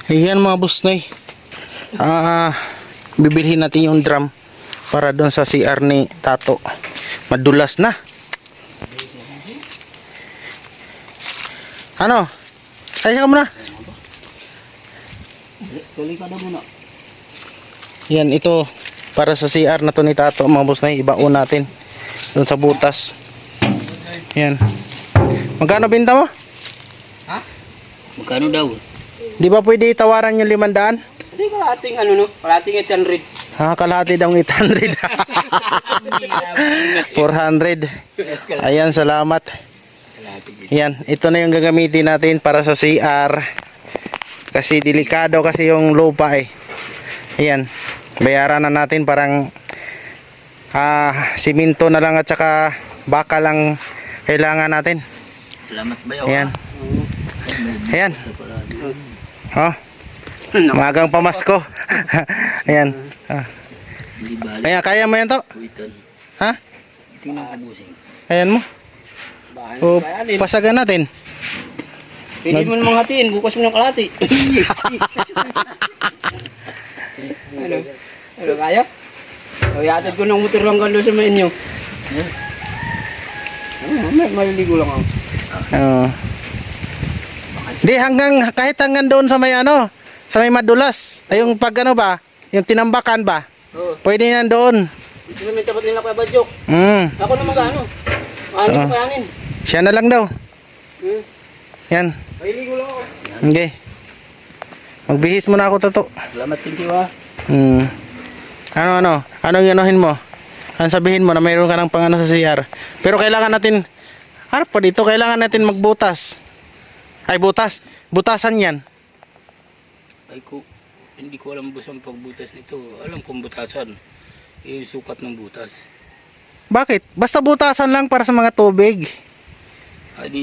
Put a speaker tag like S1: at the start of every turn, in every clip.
S1: Ayan mga boss noy. Bibilhin natin yung drum para doon sa CR ni Tato. Madulas na. Ano? Kaya ka muna.
S2: Tuloy ka na muna.
S1: Yan, ito para sa CR na to ni Tato mga boss noy. Ibaon natin doon sa butas. Yan. Magkano binta mo?
S2: Ha? Magkano daw?
S1: Di ba pwede itawaran yung 500?
S2: Hindi, kalahating ano no? Kalahating 800.
S1: Ha, kalahati daw 800. 400. Ayan, salamat. Yan, ito na yung gagamitin natin para sa CR. Kasi delikado kasi yung lupa eh. Ayan, bayaran na natin parang simento na lang at saka baka lang kailangan natin.
S2: Salamat bayaw.
S1: Ayan. Ayan. Oh. Magang pamasko. Ayan. Ayan, kaya mo yan to? Ha?
S2: Tingnan ko busing.
S1: Ayan mo. O, pasagan natin.
S2: Pili mo namang hatiin, bukas mo ng kalahati. Ano? Ano kaya? O, iatid ko ng motor lang ganda sa mga inyo. May maliligo lang ako.
S1: Di kahit hanggang doon sa may ano, sa may madulas. Ay yung pag ano ba, yung tinambakan ba?
S2: Oo.
S1: Pwede yan doon.
S2: Ito naman tapat nila kaya Badyok. Ako naman gaano. Ano ko kayanin?
S1: Siya na lang daw. Yan.
S2: Maliligo lang ako.
S1: Okay. Magbihis muna ako Tato.
S2: Salamat, thank you ha.
S1: Anong yanuhin mo? Anong sabihin mo na mayroon ka ng pangano sa CR? Pero kailangan natin, harap pa dito, kailangan natin magbutas. Ay, butasan yan.
S2: Ay ko, hindi ko alam bus ang pagbutas nito. Alam kong butasan. Yung sukat ng butas.
S1: Bakit? Basta butasan lang para sa mga tubig.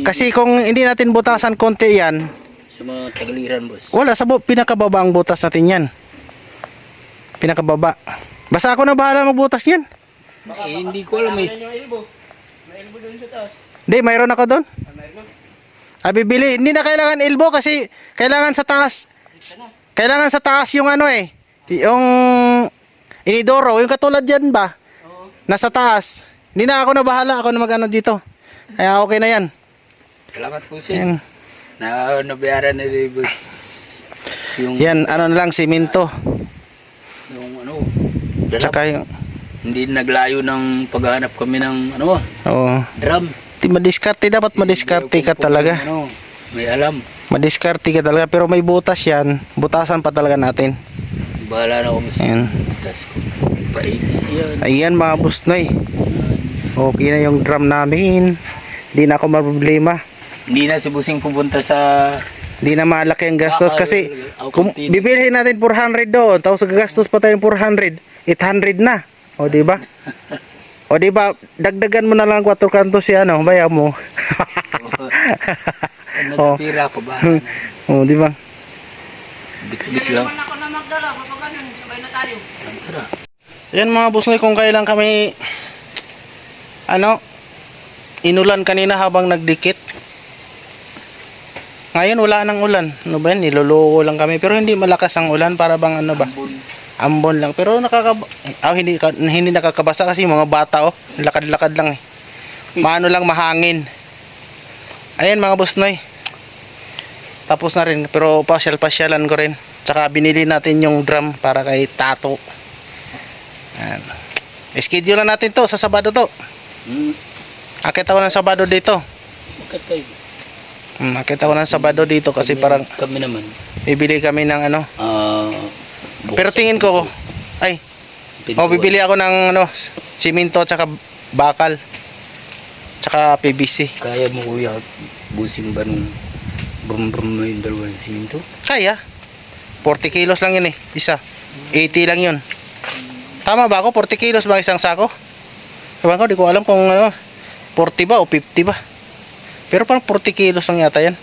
S1: Kasi kung hindi natin butasan konti yan,
S2: sa mga tagaliran boss.
S1: wala, pinakababa ang butas natin yan. Pinakababa. Basta ako na bahala magbutas yan.
S2: Hindi ko alam eh. May elbow doon sa taas.
S1: Hindi, mayroon ako doon.
S2: Mayroon na.
S1: Bibili. Hindi na kailangan elbow kasi kailangan sa taas. Kailangan sa taas yung ano eh. Yung inidoro. Yung katulad yan ba?
S2: Oo.
S1: Nasa taas. Hindi na ako na bahala. Ako na magano dito. Kaya okay na yan.
S2: Salamat po siya. Nabayaran na rin boss.
S1: Yan, ano na lang, simento.
S2: Yung ano.
S1: Tsaka yung...
S2: Hindi naglayo ng paghahanap kami ng ano.
S1: Oo.
S2: Drum.
S1: Madiskarte, dapat madiskarte ka talaga.
S2: Ano, may alam.
S1: Madiskarte ka talaga, pero may butas yan. Butasan pa talaga natin.
S2: Bahala na kami sa
S1: Ayan.
S2: butas ko. Paikis yan.
S1: Ayan mga busnoy. Okay na yung drum namin. Hindi na ako problema.
S2: Hindi na si Busing pupunta sa...
S1: Hindi na malaki ang gastos kasi kung bibilhin natin 400 doon, tapos gagastos pa tayong 400, 800 na. O di ba? O di ba, dagdagan mo na lang 4 kanto si ano, bayaw mo.
S2: Nagpira ko ba?
S1: O di ba?
S2: Bit-bit lang.
S3: Ako na magdala, kapag ganun, sabay na tayo.
S2: Tara.
S1: Yan mga busnoy, kung kailan kami inulan kanina habang nagdikit. Ngayon wala nang ulan. Ano ba yan? Niloloko lang kami. Pero hindi malakas ang ulan para bang ano ba? Ambon lang. Pero hindi nakakabasa kasi mga bata lakad-lakad lang eh. Maano lang, mahangin. Ayan mga busnoy. Tapos na rin. Pero pasyal-pasyalan ko rin. Tsaka binili natin yung drum para kay Tato. Ayan. Schedule na natin to sa Sabado to. Akit ako ng Sabado dito.
S2: Bakit kayo?
S1: Akit ako ng Sabado dito kasi parang
S2: Kami naman.
S1: bibili kami ng ano. Pero tingin ko bibili ako ng simento tsaka bakal tsaka PVC.
S2: Kaya mo kuya, busing ba nung brum-brum na yung dalawang siminto?
S1: Kaya 40 kilos lang yun eh, isa 80 lang yun. Tama ba ako? 40 kilos ba isang sako? Ewan ko, di ko alam kung 40 ba o 50 ba. Pero parang 40 kilos lang yata yan,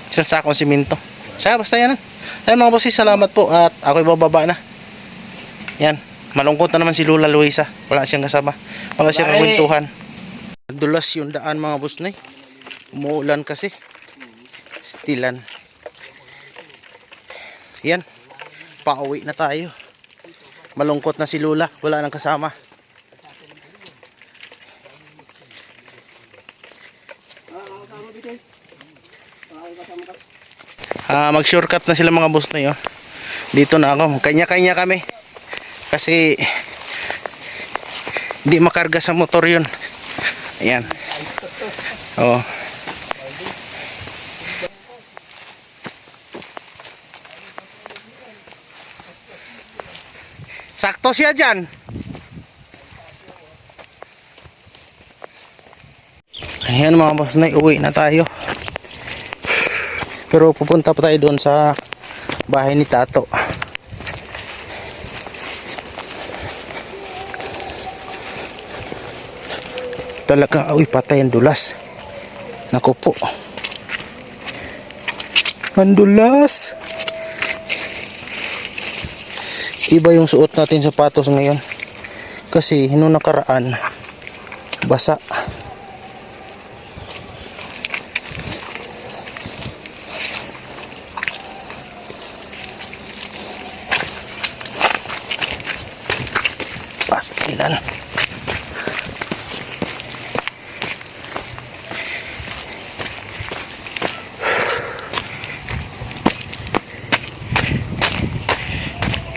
S1: isang sakong simento. Basta yan. Ayan mga bossy, salamat po at ako'y bababa na. Yan, malungkot na naman si Lola Luisa. Wala siyang kasama, wala siyang kwentuhan. Dulas yung daan mga bossnoy. Umuulan kasi. Stilan. Yan. Pauwi na tayo. Malungkot na si Lula. Wala nang kasama. Mag-shortcut na sila mga boss na yun. Dito na ako. Kanya-kanya kami. Kasi hindi makarga sa motor yun. Ayan. Oh. Sakto siya dyan. Ayan mga boss na, uwi na tayo. Pero pupunta pa tayo doon sa bahay ni Tato. Talagang awi patay ang dulas. Naku po. Ang dulas. Iba yung suot natin sapatos ngayon. Kasi nung nakaraan basa. Pastilan.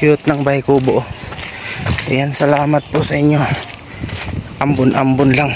S1: Cute ng bahay kubo. Ayan, salamat po sa inyo. Ambon-ambon lang.